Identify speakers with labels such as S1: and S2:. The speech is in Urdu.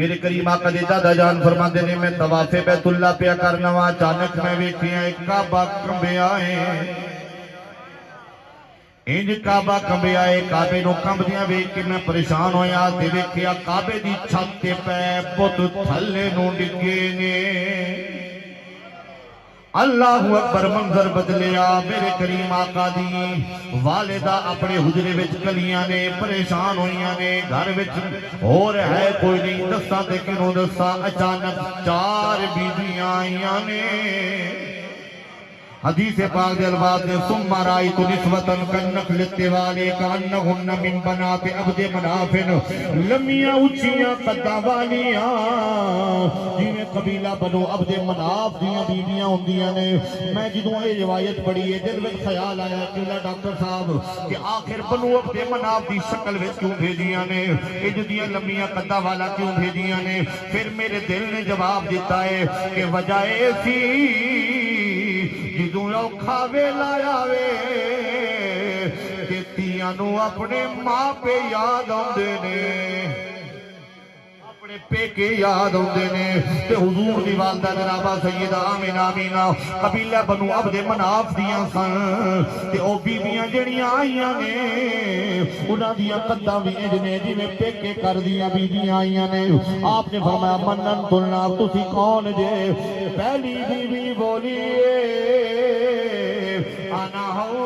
S1: میرے کریم آقا دے دادا جان فرماندے نے میں طواف بیت اللہ پہ کرنا وا اچانک میں ویکھیا ایک کعبہ کمبیا ہے انج کعبہ کمبیا ہے کعبے نو کمبدیاں ویکھ کے میں پریشان ہویا تے ویکھیا کعبے دی چھت تے پے بت تھلے نو ڈگے نے اللہ اکبر منظر بدلیا میرے کریم آقا دی والدہ اپنے حجرے وچ کلیاں نے پریشان ہوئیاں نے گھر وچ اور ہے کوئی نہیں دسا تے کنوں دسا اچانک 4 بیویاں آئیاں نے حدیث پاک دے الفاظ نے ثم رأيت نسوة كالنخل الطوال كأنهن من بنات عبد مناف لمیاں اونچیاں قداں والیاں جویں قبیلہ بنو عبد مناف دیاں بیویاں ہوندیاں نے میں جدوں یہ روایت پڑھی ہے دل وچ خیال آیا کہ ڈاکٹر صاحب کہ آخر بنو عبد مناف دی شکل وچ کیوں بھیجیاں نے اے جدیاں لمیاں قداں والا کیوں بھیجیاں نے پھر میرے دل نے جواب دیتا ہے کہ وجہ سی جدوں اوکھا ویلا آوے کہ تیاں نو اپنے ماں پہ یاد آندے نے اپنے پیکے یاد ہوندے نے تے حضور دی والدہ جنابہ سیدہ آمینہ قبیلہ بنو عبد مناف دیاں سن تے او بیویاں جڑیاں آئیاں نے انہاں دیاں قداں وی انج نے جویں پیکے کر دیاں بیویاں آئیاں نے آپ نے فرمایا منن تلنا تسی کون جے پہلی بیوی بولی انا ہوں